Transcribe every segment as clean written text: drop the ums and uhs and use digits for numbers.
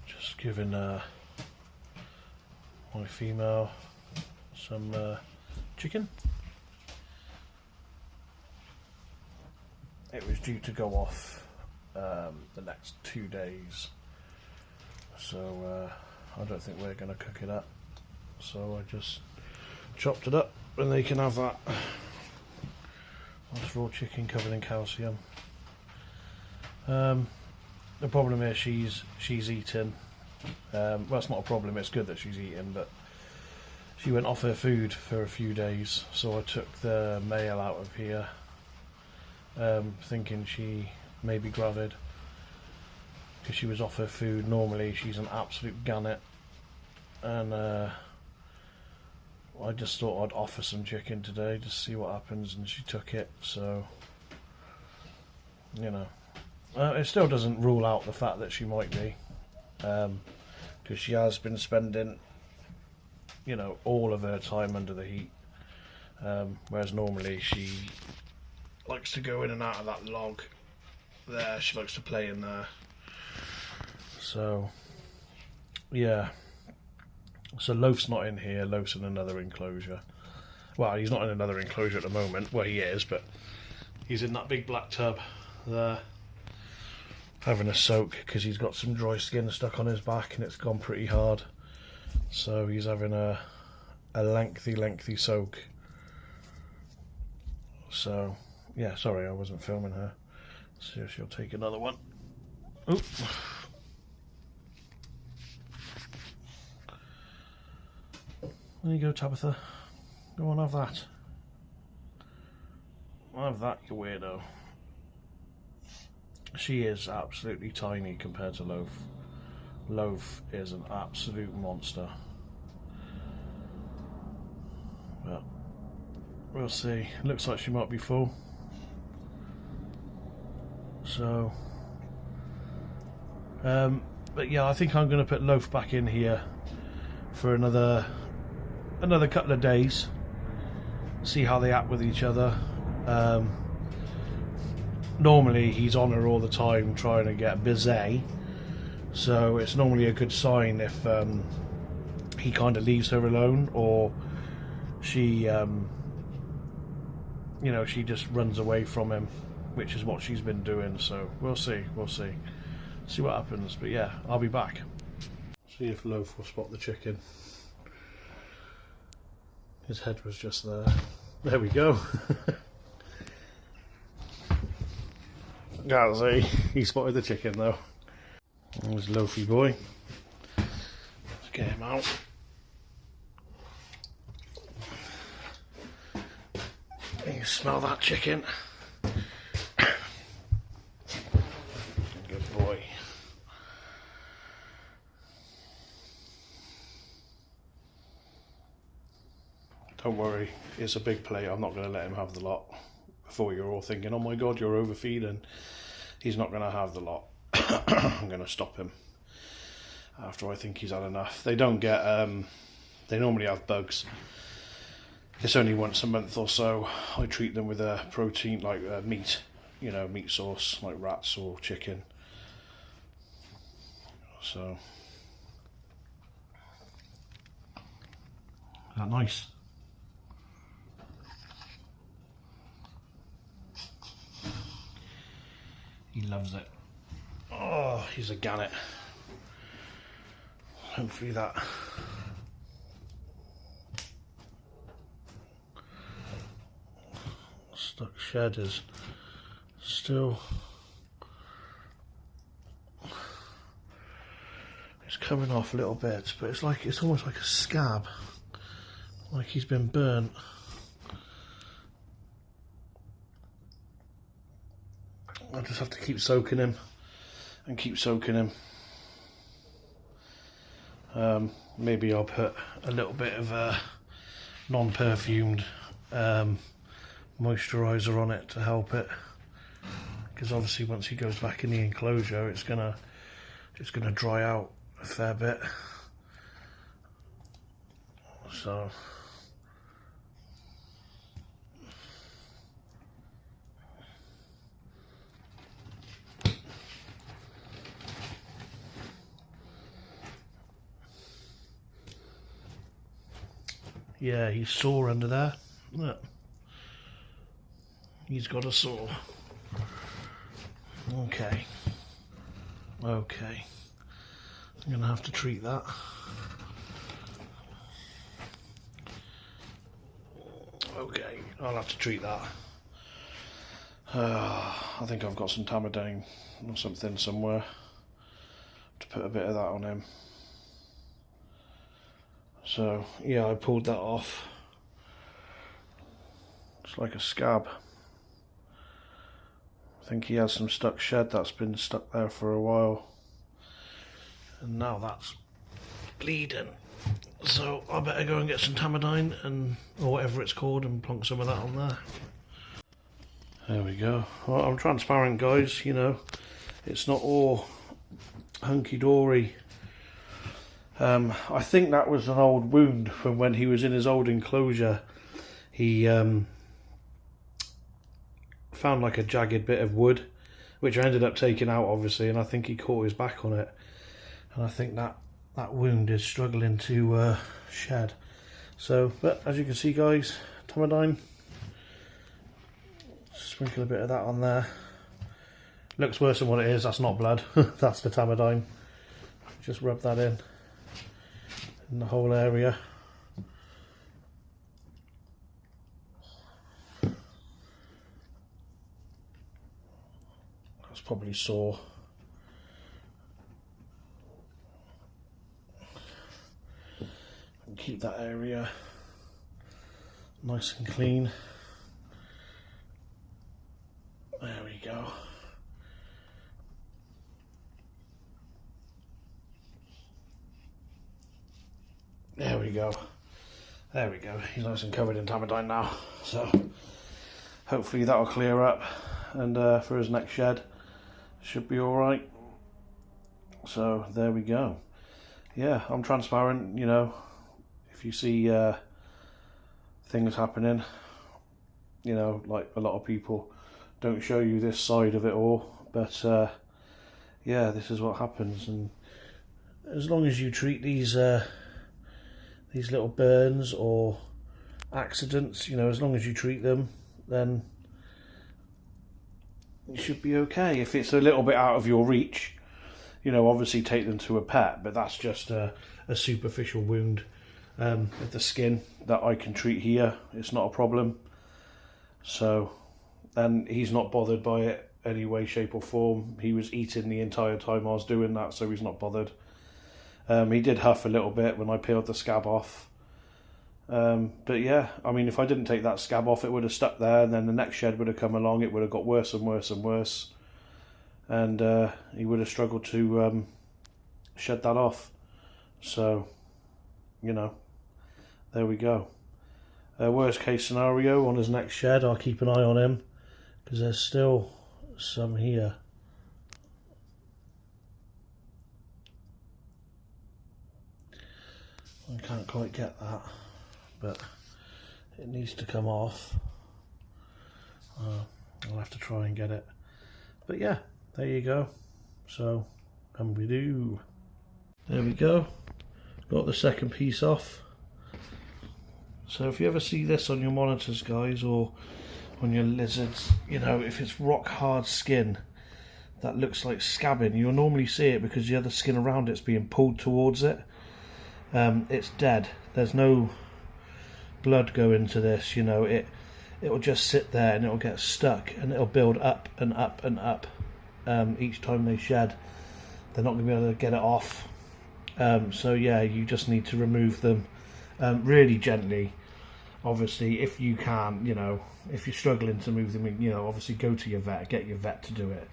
Just giving my female some chicken. It was due to go off the next 2 days, so I don't think we're going to cook it up, so I just chopped it up and they can have that. That's raw chicken covered in calcium. The problem is she's eating. Well, it's not a problem, it's good that she's eating, but she went off her food for a few days, so I took the male out of here, thinking she may be gravid, because she was off her food. Normally she's an absolute gannet, and I just thought I'd offer some chicken today to see what happens, and she took it, so you know. It still doesn't rule out the fact that she might be, because she has been spending, you know, all of her time under the heat, whereas normally she likes to go in and out of that log there. She likes to play in there. So yeah, so Loaf's not in here. Loaf's in another enclosure. Well, he's not in another enclosure at the moment. Well, he is, but he's in that big black tub there, having a soak, because he's got some dry skin stuck on his back and it's gone pretty hard, so he's having a lengthy soak. So yeah, sorry, I wasn't filming her. Let's see if she'll take another one. Oop. There you go, Tabitha, go on, have that. Have that, you weirdo. She is absolutely tiny compared to Loaf. Loaf is an absolute monster. But we'll see. Looks like she might be full. So, but yeah, I think I'm going to put Loaf back in here for another couple of days. See how they act with each other. Normally he's on her all the time trying to get busy, so it's normally a good sign if he kind of leaves her alone, or she you know, she just runs away from him, which is what she's been doing. So we'll see what happens. But yeah, I'll be back. See if Loaf will spot the chicken. His head was just there. There we go. Can't see. He spotted the chicken though. There's Loafy boy. Let's get him out. You smell that chicken? Good boy. Don't worry, it's a big plate. I'm not going to let him have the lot. Before you're all thinking, oh my god, you're overfeeding. He's not going to have the lot. I'm going to stop him after I think he's had enough. They don't get, they normally have bugs. It's only once a month or so. I treat them with a protein, like meat, you know, meat source, like rats or chicken. So, is that nice? He loves it. Oh, he's a gannet. Hopefully that stuck shed is still, it's coming off a little bit, but it's like, it's almost like a scab, like he's been burnt. I just have to keep soaking him and keep soaking him. Maybe I'll put a little bit of non-perfumed moisturiser on it to help it, because obviously once he goes back in the enclosure, it's gonna dry out a fair bit. So Yeah, he's sore under there. Look. He's got a sore. Okay. Okay. I'm going to have to treat that. Okay, I'll have to treat that. I think I've got some Tamadine or something somewhere to put a bit of that on him. So, yeah, I pulled that off. It's like a scab. I think he has some stuck shed that's been stuck there for a while. And now that's bleeding. So I better go and get some Tamadine and or whatever it's called and plonk some of that on there. There we go. Well, I'm transparent, guys, you know. It's not all hunky-dory. I think that was an old wound from when he was in his old enclosure. He found like a jagged bit of wood, which I ended up taking out, obviously, and I think he caught his back on it. And I think that wound is struggling to shed. So, but as you can see, guys, Tamadine. Sprinkle a bit of that on there. Looks worse than what it is. That's not blood. That's the Tamadine. Just rub that in the whole area. That's probably sore. And keep that area nice and clean. There we go. There we go. There we go. He's nice and covered in Tamadine now. So hopefully that'll clear up, and for his next shed should be alright. So there we go. Yeah, I'm transparent, you know. If you see things happening, you know, like a lot of people don't show you this side of it all, but yeah, this is what happens. And as long as you treat these little burns or accidents, you know, as long as you treat them, then you should be okay. If it's a little bit out of your reach, you know, obviously take them to a vet, but that's just a superficial wound with the skin that I can treat here. It's not a problem. So, and he's not bothered by it any way, shape or form. He was eating the entire time I was doing that, so he's not bothered. He did huff a little bit when I peeled the scab off. But yeah, I mean, if I didn't take that scab off, it would have stuck there, and then the next shed would have come along, it would have got worse and worse and worse. And he would have struggled to shed that off. So, you know, there we go. Worst case scenario, on his next shed, I'll keep an eye on him, because there's still some here. I can't quite get that, but it needs to come off. I'll have to try and get it. But yeah, there you go. So, and we do. There we go. Got the second piece off. So if you ever see this on your monitors, guys, or on your lizards, you know, if it's rock hard skin that looks like scabbing, you'll normally see it because the other skin around it's being pulled towards it. It's dead. There's no blood going to this, you know. It'll just sit there and it'll get stuck, and it'll build up and up and up each time they shed. They're not going to be able to get it off. So yeah, you just need to remove them really gently. Obviously, if you can, you know, if you're struggling to move them, you know, obviously go to your vet, get your vet to do it.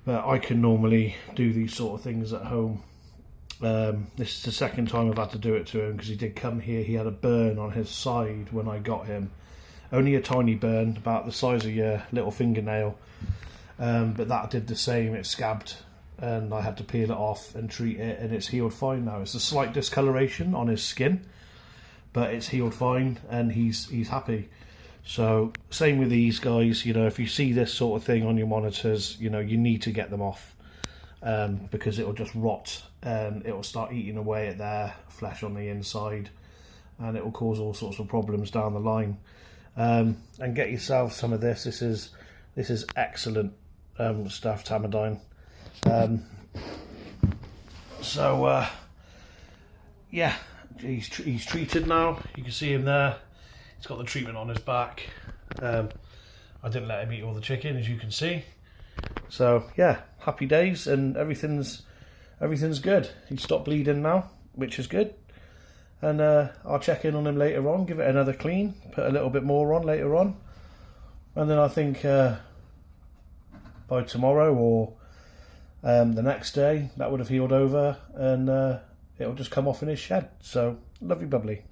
But I can normally do these sort of things at home. This is the second time I've had to do it to him, because he did come here. He had a burn on his side when I got him. Only a tiny burn, about the size of your little fingernail. But that did the same. It scabbed, and I had to peel it off and treat it, and it's healed fine now. It's a slight discoloration on his skin, but it's healed fine, and he's happy. So same with these guys. You know, if you see this sort of thing on your monitors, you know, you need to get them off, because it'll just rot and it'll start eating away at their flesh on the inside. and it will cause all sorts of problems down the line. And get yourself some of this. This is excellent stuff, Tamidine. Yeah, he's treated now. You can see him there. He's got the treatment on his back. I didn't let him eat all the chicken, as you can see. So yeah, happy days, and everything's good. He's stopped bleeding now, which is good. And I'll check in on him later on, give it another clean, put a little bit more on later on, and then I think by tomorrow or the next day that would have healed over, and it'll just come off in his shed. So love you, bubbly.